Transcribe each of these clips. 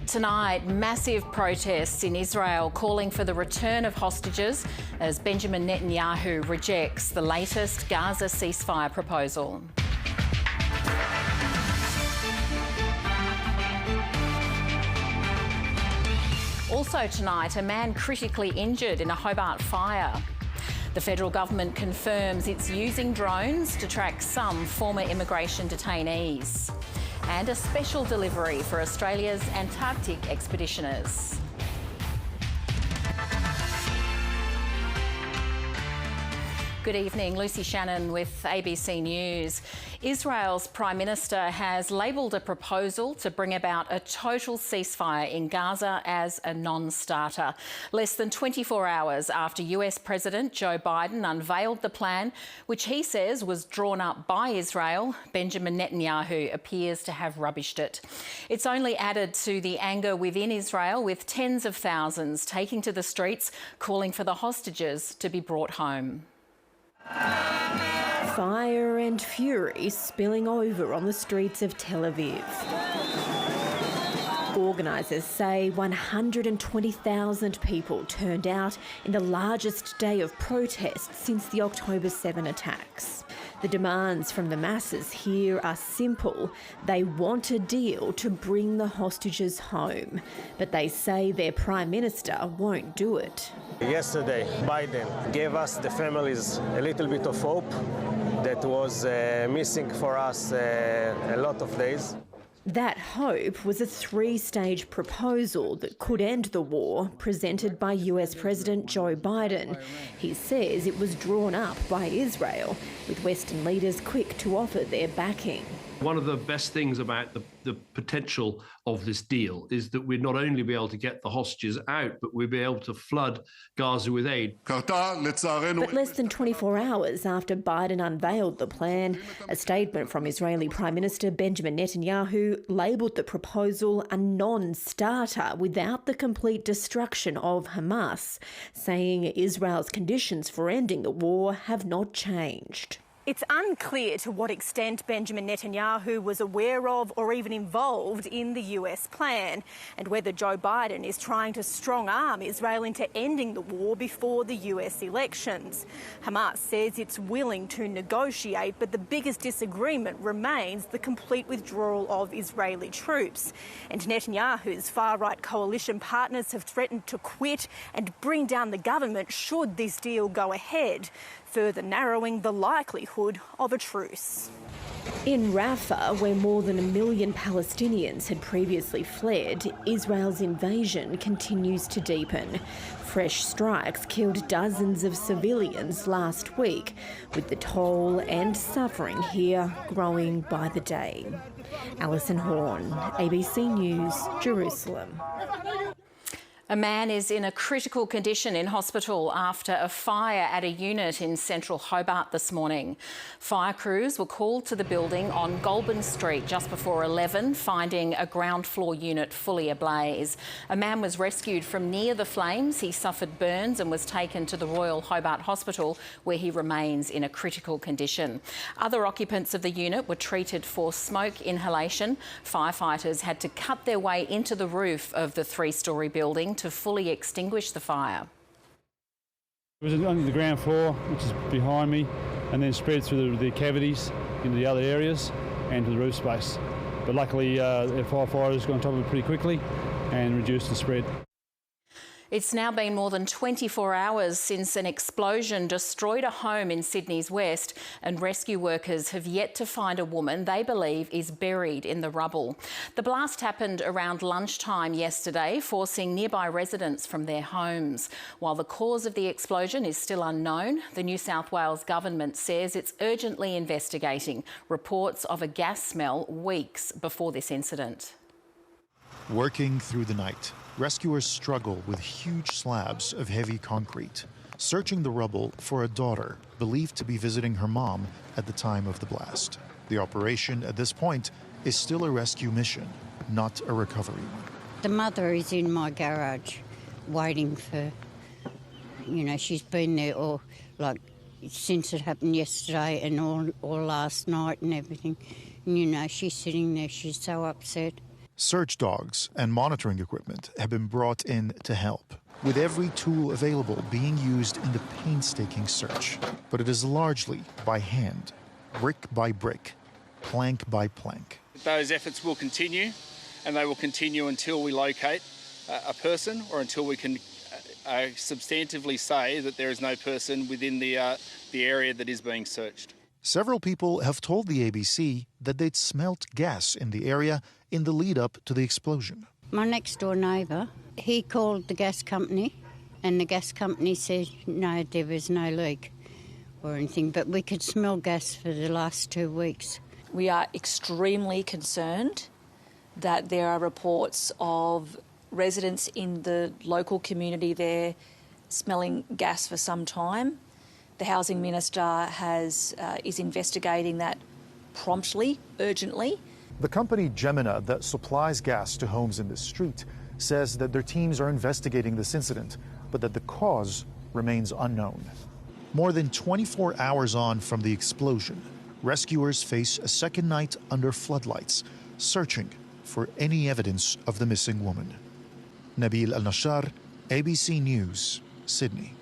Tonight, massive protests in Israel calling for the return of hostages as Benjamin Netanyahu rejects the latest Gaza ceasefire proposal. Also tonight, a man critically injured in a Hobart fire. The federal government confirms it's using drones to track some former immigration detainees. And a special delivery for Australia's Antarctic expeditioners. Good evening, Lucy Shannon with ABC News. Israel's Prime Minister has labelled a proposal to bring about a total ceasefire in Gaza as a non-starter. Less than 24 hours after US President Joe Biden unveiled the plan, which he says was drawn up by Israel, Benjamin Netanyahu appears to have rubbished it. It's only added to the anger within Israel, with tens of thousands taking to the streets calling for the hostages to be brought home. Fire and fury spilling over on the streets of Tel Aviv. Organisers say 120,000 people turned out in the largest day of protests since the October 7 attacks. The demands from the masses here are simple. They want a deal to bring the hostages home, but they say their Prime Minister won't do it. Yesterday, Biden gave us, the families, a little bit of hope that was missing for us a lot of days. That hope was a three-stage proposal that could end the war, presented by US President Joe Biden. He says it was drawn up by Israel, with Western leaders quick to offer their backing. One of the best things about the potential of this deal is that we'd not only be able to get the hostages out, but we'd be able to flood Gaza with aid. But less than 24 hours after Biden unveiled the plan, a statement from Israeli Prime Minister Benjamin Netanyahu labelled the proposal a non-starter without the complete destruction of Hamas, saying Israel's conditions for ending the war have not changed. It's unclear to what extent Benjamin Netanyahu was aware of or even involved in the US plan, and whether Joe Biden is trying to strong-arm Israel into ending the war before the US elections. Hamas says it's willing to negotiate, but the biggest disagreement remains the complete withdrawal of Israeli troops. And Netanyahu's far-right coalition partners have threatened to quit and bring down the government should this deal go ahead, further narrowing the likelihood of a truce. In Rafah, where more than 1 million Palestinians had previously fled, Israel's invasion continues to deepen. Fresh strikes killed dozens of civilians last week, with the toll and suffering here growing by the day. Alison Horn, ABC News, Jerusalem. A man is in a critical condition in hospital after a fire at a unit in central Hobart this morning. Fire crews were called to the building on Goulburn Street just before 11, finding a ground floor unit fully ablaze. A man was rescued from near the flames. He suffered burns and was taken to the Royal Hobart Hospital, where he remains in a critical condition. Other occupants of the unit were treated for smoke inhalation. Firefighters had to cut their way into the roof of the three-storey building to fully extinguish the fire. It was on the ground floor, which is behind me, and then spread through the cavities into the other areas and to the roof space. But luckily, the firefighters got on top of it pretty quickly and reduced the spread. It's now been more than 24 hours since an explosion destroyed a home in Sydney's west, and rescue workers have yet to find a woman they believe is buried in the rubble. The blast happened around lunchtime yesterday, forcing nearby residents from their homes. While the cause of the explosion is still unknown, the New South Wales government says it's urgently investigating reports of a gas smell weeks before this incident. Working through the night, rescuers struggle with huge slabs of heavy concrete, searching the rubble for a daughter believed to be visiting her mom at the time of the blast. The operation at this point is still a rescue mission, not a recovery one. The mother is in my garage waiting for, she's been there since it happened yesterday and all last night and everything. And, she's sitting there, she's so upset. Search dogs and monitoring equipment have been brought in to help, with every tool available being used in the painstaking search. But it is largely by hand, brick by brick, plank by plank. Those efforts will continue, and they will continue until we locate a person or until we can substantively say that there is no person within the area that is being searched. Several people have told the ABC that they'd smelt gas in the area in the lead up to the explosion. My next door neighbour, he called the gas company, and the gas company said no, there was no leak or anything, but we could smell gas for the last 2 weeks. We are extremely concerned that there are reports of residents in the local community there smelling gas for some time. The Housing Minister is investigating that promptly, urgently. The company Gemina that supplies gas to homes in this street says that their teams are investigating this incident, but that the cause remains unknown. More than 24 hours on from the explosion, rescuers face a second night under floodlights, searching for any evidence of the missing woman. Nabil Al-Nashar, ABC News, Sydney.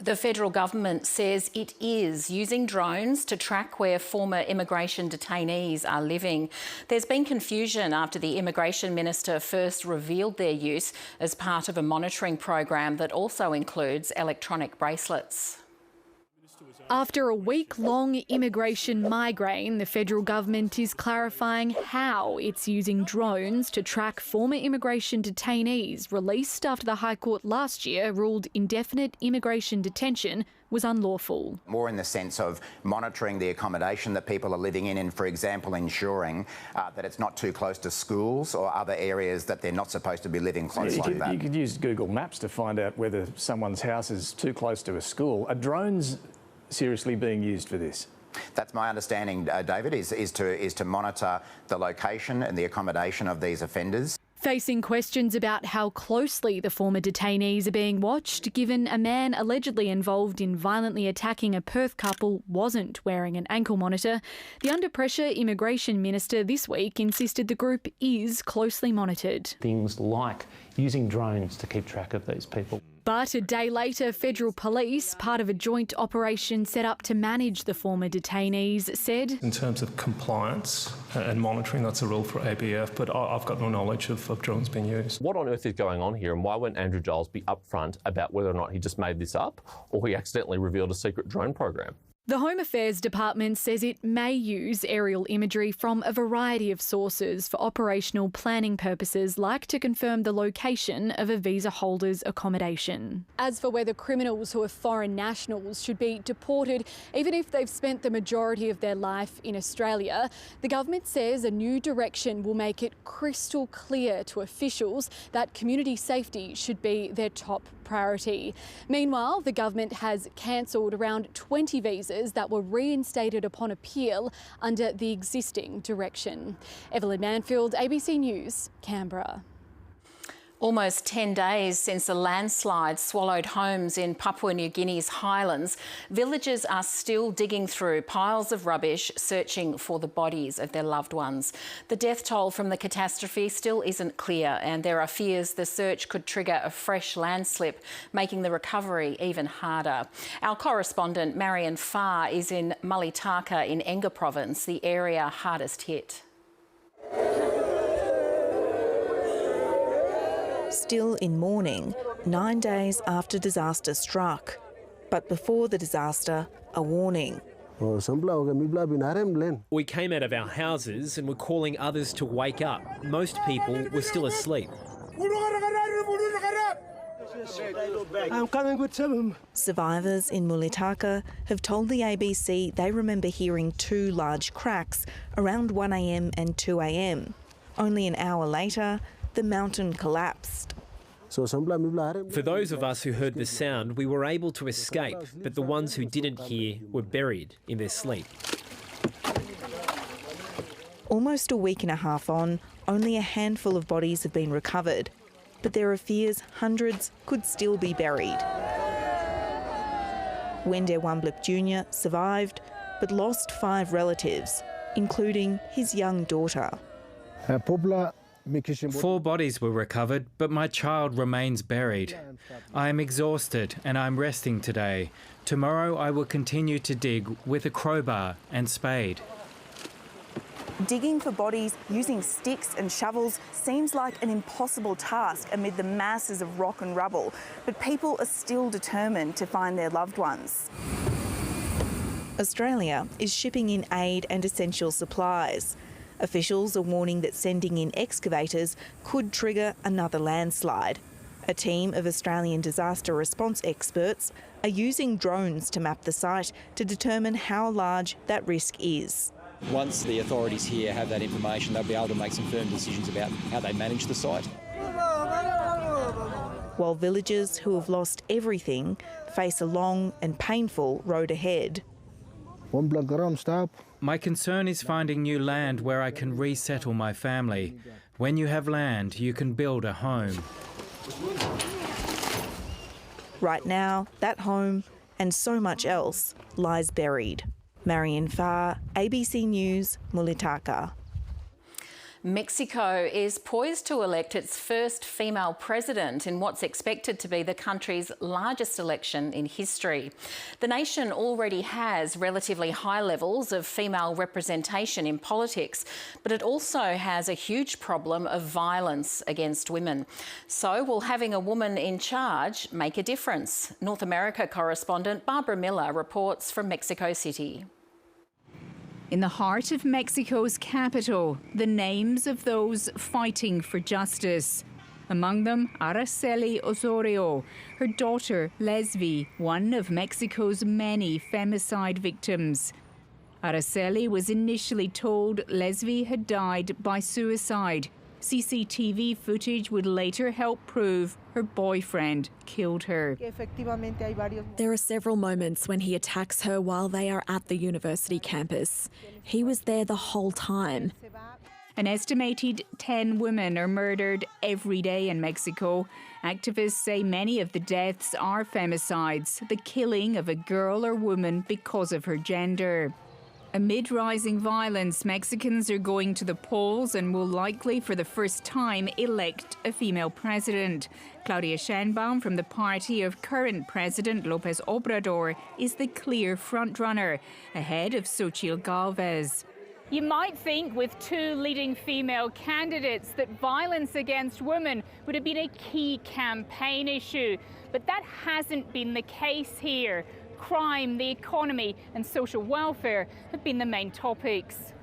The federal government says it is using drones to track where former immigration detainees are living. There's been confusion after the Immigration Minister first revealed their use as part of a monitoring program that also includes electronic bracelets. After a week-long immigration migraine, the federal government is clarifying how it's using drones to track former immigration detainees released after the High Court last year ruled indefinite immigration detention was unlawful. More in the sense of monitoring the accommodation that people are living in and, for example, ensuring that it's not too close to schools or other areas that they're not supposed to be living close like that. You could use Google Maps to find out whether someone's house is too close to a school. Are drones seriously being used for this? That's my understanding, David, is to monitor the location and the accommodation of these offenders. Facing questions about how closely the former detainees are being watched, given a man allegedly involved in violently attacking a Perth couple wasn't wearing an ankle monitor, the under-pressure Immigration Minister this week insisted the group is closely monitored. Things like using drones to keep track of these people. But a day later, federal police, part of a joint operation set up to manage the former detainees, said, in terms of compliance and monitoring, that's a role for ABF, but I've got no knowledge of drones being used. What on earth is going on here, and why won't Andrew Giles be upfront about whether or not he just made this up or he accidentally revealed a secret drone program? The Home Affairs Department says it may use aerial imagery from a variety of sources for operational planning purposes, like to confirm the location of a visa holder's accommodation. As for whether criminals who are foreign nationals should be deported, even if they've spent the majority of their life in Australia, the government says a new direction will make it crystal clear to officials that community safety should be their top priority. Meanwhile, the government has cancelled around 20 visas that were reinstated upon appeal under the existing direction. Evelyn Manfield, ABC News, Canberra. Almost 10 days since a landslide swallowed homes in Papua New Guinea's highlands, villagers are still digging through piles of rubbish, searching for the bodies of their loved ones. The death toll from the catastrophe still isn't clear, and there are fears the search could trigger a fresh landslip, making the recovery even harder. Our correspondent Marion Farr is in Mulitaka in Enga Province, the area hardest hit. Still in mourning, 9 days after disaster struck. But before the disaster, a warning. We came out of our houses and were calling others to wake up. Most people were still asleep. I'm coming with some. Survivors in Mulitaka have told the ABC they remember hearing 2 large cracks around 1 a.m. and 2 a.m. Only an hour later, the mountain collapsed. For those of us who heard the sound, we were able to escape, but the ones who didn't hear were buried in their sleep. Almost a week and a half on, only a handful of bodies have been recovered, but there are fears hundreds could still be buried. Wende Wamblip Jr. survived, but lost 5 relatives, including his young daughter. 4 bodies were recovered, but my child remains buried. I am exhausted and I'm resting today. Tomorrow I will continue to dig with a crowbar and spade. Digging for bodies using sticks and shovels seems like an impossible task amid the masses of rock and rubble, but people are still determined to find their loved ones. Australia is shipping in aid and essential supplies. Officials are warning that sending in excavators could trigger another landslide. A team of Australian disaster response experts are using drones to map the site to determine how large that risk is. Once the authorities here have that information, they'll be able to make some firm decisions about how they manage the site. While villagers who have lost everything face a long and painful road ahead. My concern is finding new land where I can resettle my family. When you have land, you can build a home. Right now, that home and so much else lies buried. Marion Farr, ABC News, Mulitaka. Mexico is poised to elect its first female president in what's expected to be the country's largest election in history. The nation already has relatively high levels of female representation in politics, but it also has a huge problem of violence against women. So will having a woman in charge make a difference? North America correspondent Barbara Miller reports from Mexico City. In the heart of Mexico's capital, the names of those fighting for justice. Among them, Araceli Osorio, her daughter Lesbi, one of Mexico's many femicide victims. Araceli was initially told Lesbi had died by suicide. CCTV footage would later help prove her boyfriend killed her. There are several moments when he attacks her while they are at the university campus. He was there the whole time. An estimated 10 women are murdered every day in Mexico. Activists say many of the deaths are femicides, the killing of a girl or woman because of her gender. Amid rising violence, Mexicans are going to the polls and will likely for the first time elect a female president. Claudia Sheinbaum from the party of current President López Obrador is the clear frontrunner, ahead of Xochitl Gálvez. You might think with 2 leading female candidates that violence against women would have been a key campaign issue, but that hasn't been the case here. Crime, the economy and social welfare have been the main topics.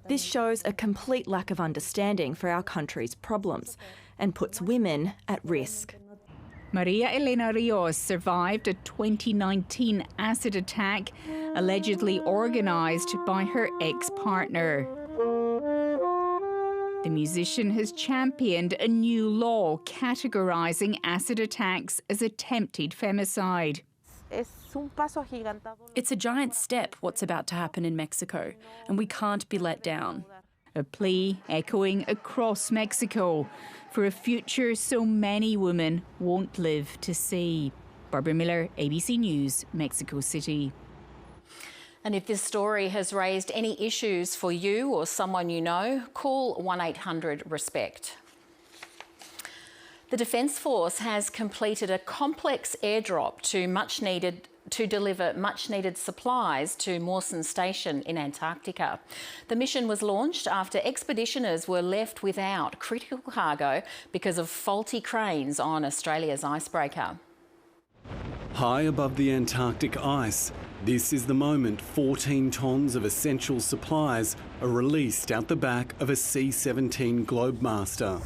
This shows a complete lack of understanding for our country's problems and puts women at risk. Maria Elena Rios survived a 2019 acid attack allegedly organised by her ex-partner. The musician has championed a new law categorising acid attacks as attempted femicide. It's a giant step what's about to happen in Mexico, and we can't be let down. A plea echoing across Mexico for a future so many women won't live to see. Barbara Miller, ABC News, Mexico City. And if this story has raised any issues for you or someone you know, call 1800-RESPECT. The Defence Force has completed a complex airdrop to deliver much-needed supplies to Mawson Station in Antarctica. The mission was launched after expeditioners were left without critical cargo because of faulty cranes on Australia's icebreaker. High above the Antarctic ice, this is the moment 14 tonnes of essential supplies are released out the back of a C-17 Globemaster.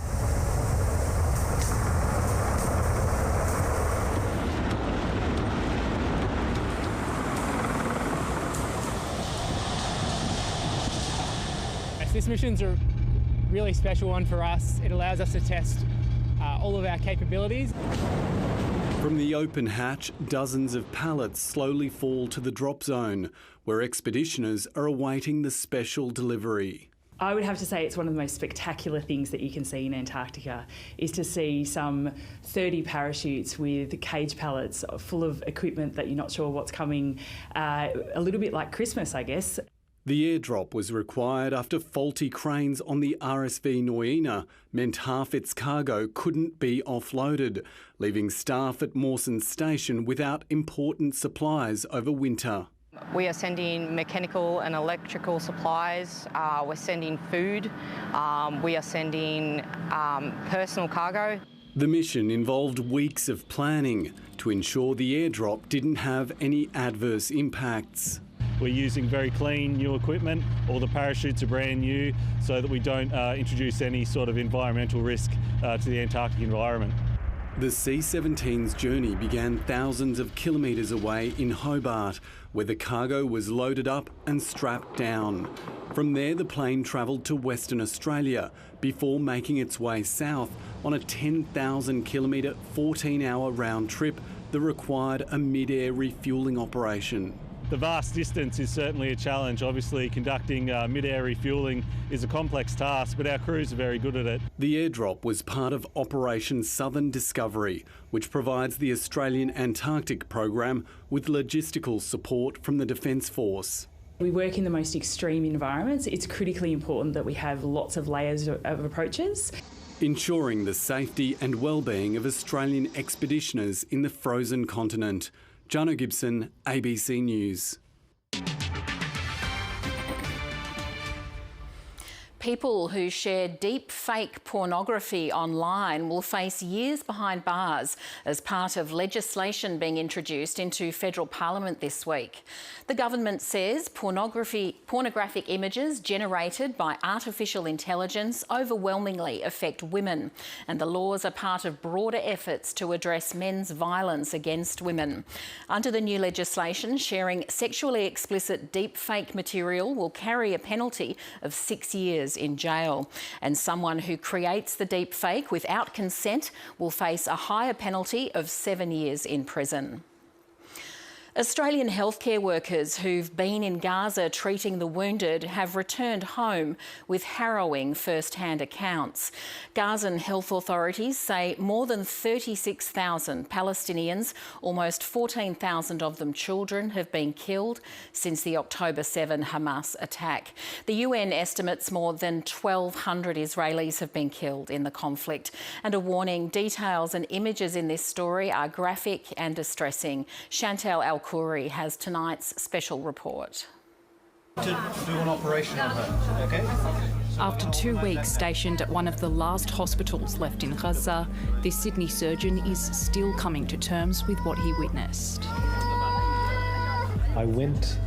This mission's a really special one for us. It allows us to test all of our capabilities. From the open hatch, dozens of pallets slowly fall to the drop zone, where expeditioners are awaiting the special delivery. I would have to say it's one of the most spectacular things that you can see in Antarctica, is to see some 30 parachutes with cage pallets full of equipment that you're not sure what's coming, a little bit like Christmas, I guess. The airdrop was required after faulty cranes on the RSV Noina meant half its cargo couldn't be offloaded, leaving staff at Mawson Station without important supplies over winter. We are sending mechanical and electrical supplies, we're sending food, we are sending personal cargo. The mission involved weeks of planning to ensure the airdrop didn't have any adverse impacts. We're using very clean new equipment. All the parachutes are brand new so that we don't introduce any sort of environmental risk to the Antarctic environment. The C-17's journey began thousands of kilometres away in Hobart, where the cargo was loaded up and strapped down. From there, the plane travelled to Western Australia before making its way south on a 10,000 kilometre, 14-hour round trip that required a mid-air refuelling operation. The vast distance is certainly a challenge. Obviously, conducting mid-air refuelling is a complex task, but our crews are very good at it. The airdrop was part of Operation Southern Discovery, which provides the Australian Antarctic program with logistical support from the Defence Force. We work in the most extreme environments. It's critically important that we have lots of layers of approaches. Ensuring the safety and well-being of Australian expeditioners in the frozen continent. Jono Gibson, ABC News. People who share deep fake pornography online will face years behind bars as part of legislation being introduced into federal parliament this week. The government says pornographic images generated by artificial intelligence overwhelmingly affect women, and the laws are part of broader efforts to address men's violence against women. Under the new legislation, sharing sexually explicit deep fake material will carry a penalty of 6 years in jail, and someone who creates the deep fake without consent will face a higher penalty of 7 years in prison. Australian healthcare workers who've been in Gaza treating the wounded have returned home with harrowing first-hand accounts. Gazan health authorities say more than 36,000 Palestinians, almost 14,000 of them children, have been killed since the October 7 Hamas attack. The UN estimates more than 1,200 Israelis have been killed in the conflict. And a warning, details and images in this story are graphic and distressing. Chantal Al-Khoury has tonight's special report. To do an operation on her, okay? After 2 weeks stationed at one of the last hospitals left in Gaza, this Sydney surgeon is still coming to terms with what he witnessed. I went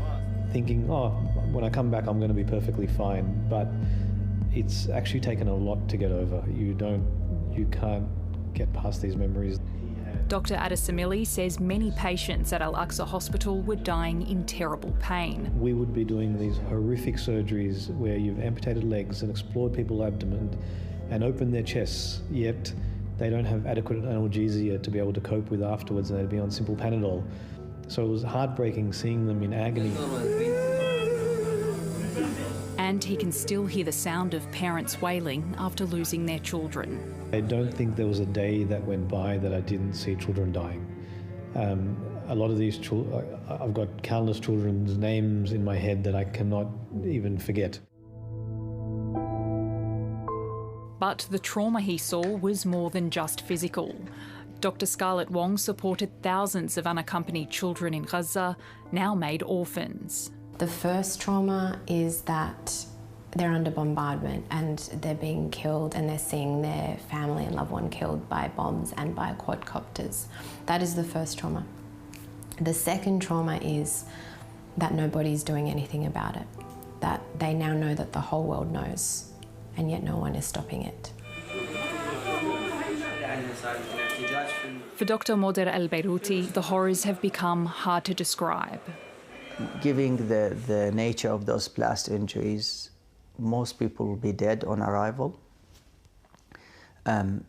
thinking, oh, when I come back I'm going to be perfectly fine, but it's actually taken a lot to get over. You can't get past these memories. Dr Adasamili says many patients at Al-Aqsa Hospital were dying in terrible pain. We would be doing these horrific surgeries where you've amputated legs and explored people's abdomen and opened their chests, yet they don't have adequate analgesia to be able to cope with afterwards, and they'd be on simple Panadol. So it was heartbreaking seeing them in agony. And he can still hear the sound of parents wailing after losing their children. I don't think there was a day that went by that I didn't see children dying. A lot of these children, I've got countless children's names in my head that I cannot even forget. But the trauma he saw was more than just physical. Dr Scarlett Wong supported thousands of unaccompanied children in Gaza, now made orphans. The first trauma is that they're under bombardment and they're being killed, and they're seeing their family and loved one killed by bombs and by quadcopters. That is the first trauma. The second trauma is that nobody's doing anything about it, that they now know that the whole world knows, and yet no one is stopping it. For Dr Moder El-Beiruti, the horrors have become hard to describe. Given the nature of those blast injuries, most people will be dead on arrival. The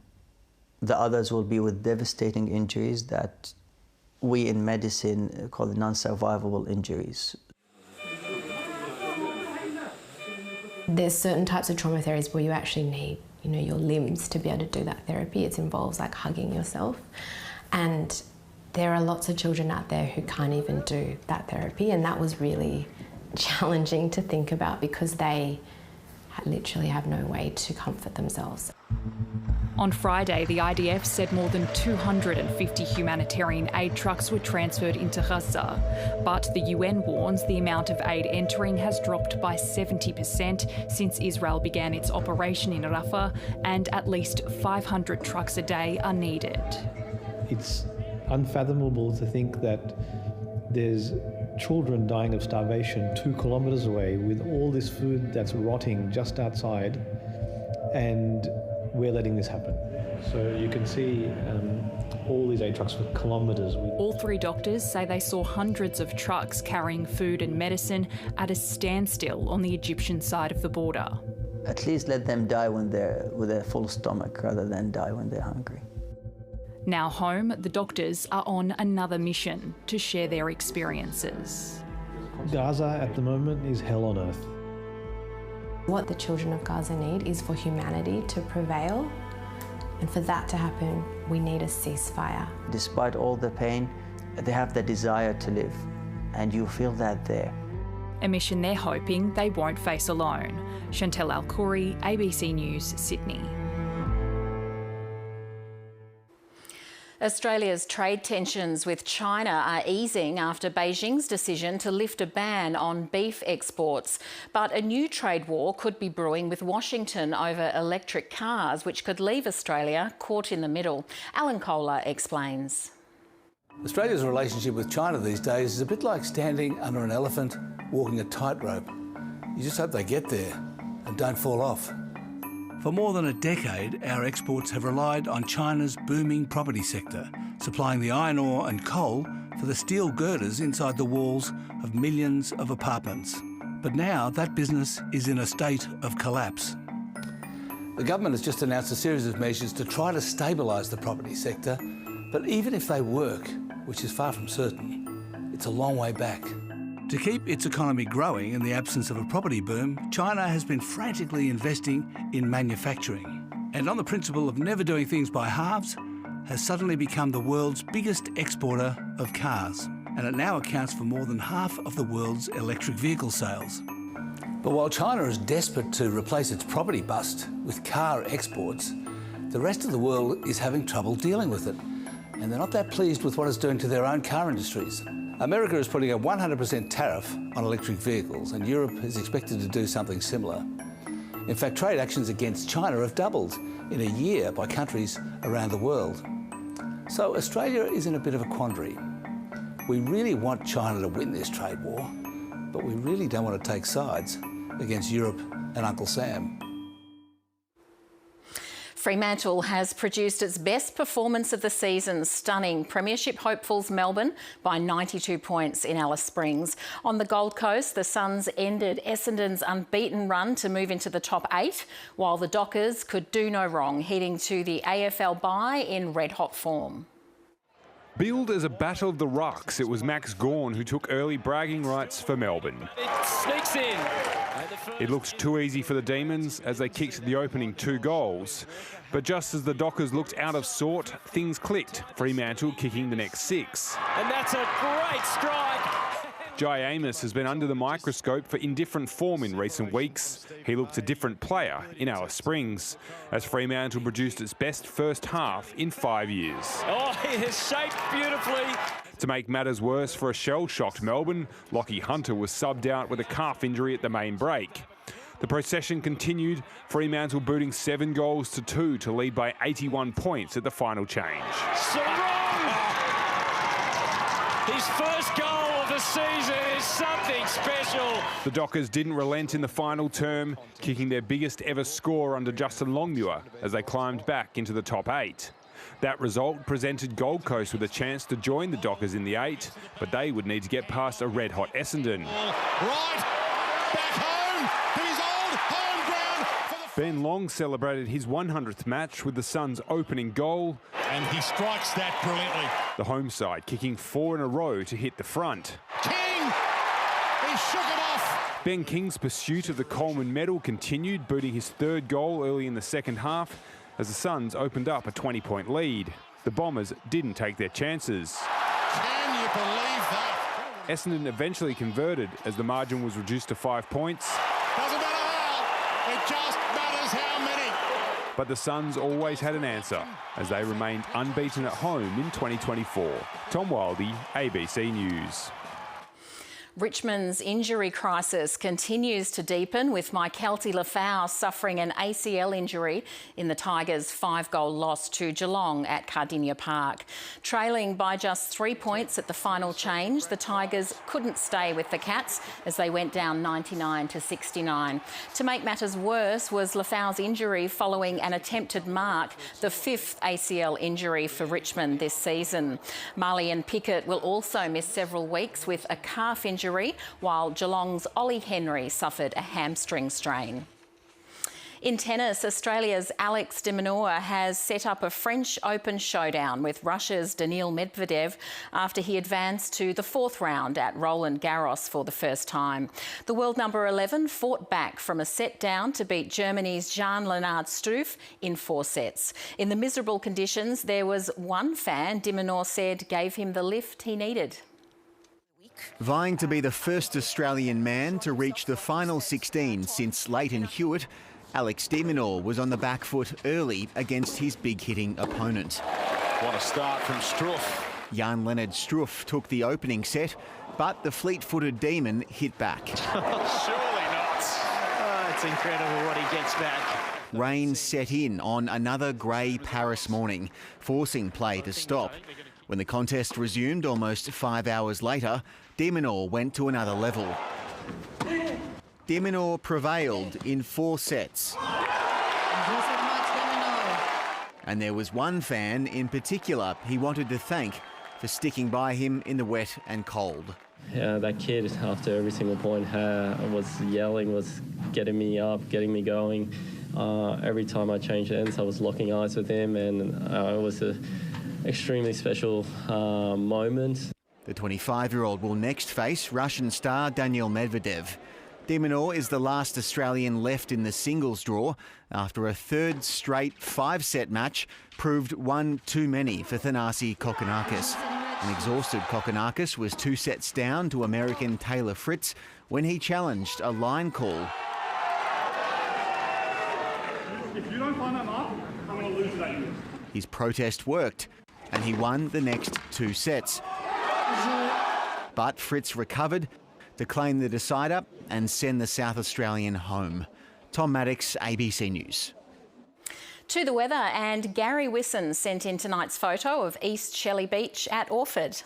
others will be with devastating injuries that we in medicine call non-survivable injuries. There's certain types of trauma therapies where you actually need, your limbs to be able to do that therapy. It involves like hugging yourself. And there are lots of children out there who can't even do that therapy, and that was really challenging to think about because they literally have no way to comfort themselves. On Friday, the IDF said more than 250 humanitarian aid trucks were transferred into Gaza. But the UN warns the amount of aid entering has dropped by 70% since Israel began its operation in Rafah, and at least 500 trucks a day are needed. It's unfathomable to think that there's children dying of starvation 2 kilometres away with all this food that's rotting just outside, and we're letting this happen. So you can see all these aid trucks for kilometres. All 3 doctors say they saw hundreds of trucks carrying food and medicine at a standstill on the Egyptian side of the border. At least let them die when they're with a full stomach rather than die when they're hungry. Now home, the doctors are on another mission to share their experiences. Gaza at the moment is hell on earth. What the children of Gaza need is for humanity to prevail, and for that to happen, we need a ceasefire. Despite all the pain, they have the desire to live, and you feel that there. A mission they're hoping they won't face alone. Chantel Alcouri, ABC News, Sydney. Australia's trade tensions with China are easing after Beijing's decision to lift a ban on beef exports. But a new trade war could be brewing with Washington over electric cars, which could leave Australia caught in the middle. Alan Kohler explains. Australia's relationship with China these days is a bit like standing under an elephant walking a tightrope. You just hope they get there and don't fall off. For more than a decade, our exports have relied on China's booming property sector, supplying the iron ore and coal for the steel girders inside the walls of millions of apartments. But now that business is in a state of collapse. The government has just announced a series of measures to try to stabilise the property sector, but even if they work, which is far from certain, it's a long way back. To keep its economy growing in the absence of a property boom, China has been frantically investing in manufacturing. And on the principle of never doing things by halves, has suddenly become the world's biggest exporter of cars. And it now accounts for more than half of the world's electric vehicle sales. But while China is desperate to replace its property bust with car exports, the rest of the world is having trouble dealing with it. And they're not that pleased with what it's doing to their own car industries. America is putting a 100% tariff on electric vehicles, and Europe is expected to do something similar. In fact, trade actions against China have doubled in a year by countries around the world. So Australia is in a bit of a quandary. We really want China to win this trade war, but we really don't want to take sides against Europe and Uncle Sam. Fremantle has produced its best performance of the season, stunning Premiership hopefuls Melbourne by 92 points in Alice Springs. On the Gold Coast, the Suns ended Essendon's unbeaten run to move into the top 8, while the Dockers could do no wrong, heading to the AFL bye in red-hot form. Billed as a battle of the rocks, it was Max Gawn who took early bragging rights for Melbourne. It sneaks in. It looked too easy for the Demons as they kicked the opening 2 goals. But just as the Dockers looked out of sort, things clicked, Fremantle kicking the next 6. And that's a great strike. Jai Amos has been under the microscope for indifferent form in recent weeks. He looked a different player in Alice Springs, as Fremantle produced its best first half in 5 years. Oh, he is shaped beautifully. To make matters worse for a shell-shocked Melbourne, Lockie Hunter was subbed out with a calf injury at the main break. The procession continued, Fremantle booting 7 goals to 2 to lead by 81 points at the final change. His first goal of the season is something special. The Dockers didn't relent in the final term, kicking their biggest ever score under Justin Longmuir as they climbed back into the top 8. That result presented Gold Coast with a chance to join the Dockers in the 8, but they would need to get past a red-hot Essendon. Right, back home, his old home ground. Ben Long celebrated his 100th match with the Suns' opening goal. And he strikes that brilliantly. The home side kicking 4 in a row to hit the front. King, he shook it off. Ben King's pursuit of the Coleman medal continued, booting his 3rd goal early in the second half as the Suns opened up a 20-point lead. The Bombers didn't take their chances. Can you believe that? Essendon eventually converted as the margin was reduced to 5 points. Doesn't matter how, it just matters how many. But the Suns always had an answer as they remained unbeaten at home in 2024. Tom Wildey, ABC News. Richmond's injury crisis continues to deepen, with Mykelti Lafau suffering an ACL injury in the Tigers' 5-goal loss to Geelong at Cardinia Park. Trailing by just 3 points at the final change, the Tigers couldn't stay with the Cats as they went down 99-69. To make matters worse was Lafau's injury following an attempted mark, the 5th ACL injury for Richmond this season. Marlian Pickett will also miss several weeks with a calf injury, while Geelong's Ollie Henry suffered a hamstring strain. In tennis, Australia's Alex de Minaur has set up a French Open showdown with Russia's Daniil Medvedev after he advanced to the 4th round at Roland Garros for the first time. The world number 11 fought back from a set down to beat Germany's Jan-Lennard Struff in 4 sets. In the miserable conditions, there was one fan de Minaur said gave him the lift he needed. Vying to be the first Australian man to reach the final 16 since Leighton Hewitt, Alex de Minaur was on the back foot early against his big-hitting opponent. What a start from Struff. Jan-Lennard Struff took the opening set, but the fleet-footed demon hit back. Surely not. Oh, it's incredible what he gets back. Rain set in on another grey Paris morning, forcing play to stop. When the contest resumed almost 5 hours later, de Minaur went to another level. De Minaur prevailed in 4 sets. And there was one fan in particular he wanted to thank for sticking by him in the wet and cold. Yeah, that kid, after every single point, was yelling, was getting me up, getting me going. Every time I changed ends, I was locking eyes with him, and it was an extremely special moment. The 25-year-old will next face Russian star Daniil Medvedev. De Minaur is the last Australian left in the singles draw after a 3rd straight 5-set match proved one too many for Thanasi Kokkinakis. An exhausted Kokkinakis was 2 sets down to American Taylor Fritz when he challenged a line call. If you don't find that mark, I'm going to lose that unit. His protest worked, and he won the next 2 sets. But Fritz recovered to claim the decider and send the South Australian home. Tom Maddox, ABC News. To the weather, and Gary Wisson sent in tonight's photo of East Shelley Beach at Orford.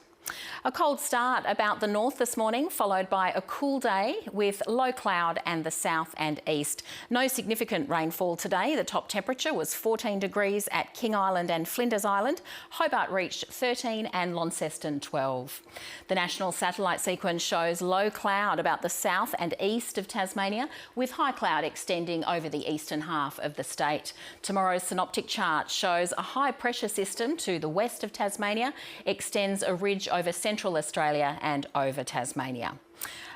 A cold start about the north this morning, followed by a cool day with low cloud and the south and east. No significant rainfall today. The top temperature was 14 degrees at King Island and Flinders Island. Hobart reached 13 and Launceston 12. The national satellite sequence shows low cloud about the south and east of Tasmania, with high cloud extending over the eastern half of the state. Tomorrow's synoptic chart shows a high pressure system to the west of Tasmania extends a ridge over central Australia and over Tasmania.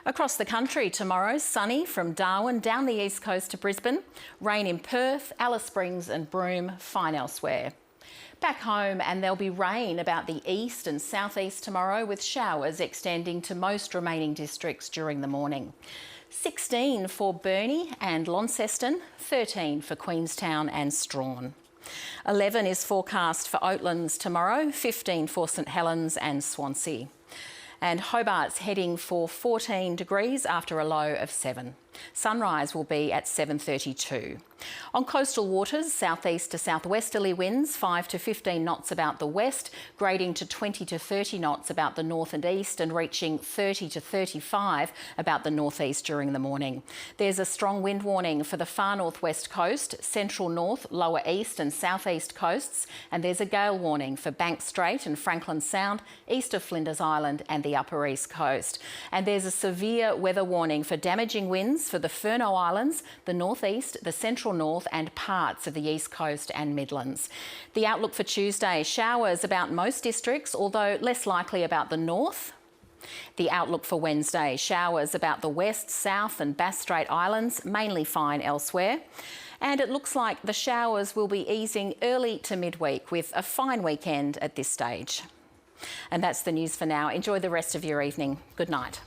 Across the country tomorrow, sunny from Darwin down the east coast to Brisbane, rain in Perth, Alice Springs and Broome, fine elsewhere. Back home, and there'll be rain about the east and southeast tomorrow, with showers extending to most remaining districts during the morning. 16 for Burnie and Launceston, 13 for Queenstown and Strawn. 11 is forecast for Oatlands tomorrow, 15 for St Helens and Swansea. And Hobart's heading for 14 degrees after a low of 7. Sunrise will be at 7:32. On coastal waters, southeast to southwesterly winds 5 to 15 knots about the west, grading to 20 to 30 knots about the north and east, and reaching 30 to 35 about the northeast during the morning. There's a strong wind warning for the far northwest coast, central north, lower east and southeast coasts, and there's a gale warning for Bank Strait and Franklin Sound, east of Flinders Island and the upper east coast. And there's a severe weather warning for damaging winds for the Furneaux Islands, the northeast, the central north and parts of the east coast and Midlands. The outlook for Tuesday, showers about most districts, although less likely about the north. The outlook for Wednesday, showers about the west, south and Bass Strait Islands, mainly fine elsewhere. And it looks like the showers will be easing early to midweek with a fine weekend at this stage. And that's the news for now. Enjoy the rest of your evening. Good night.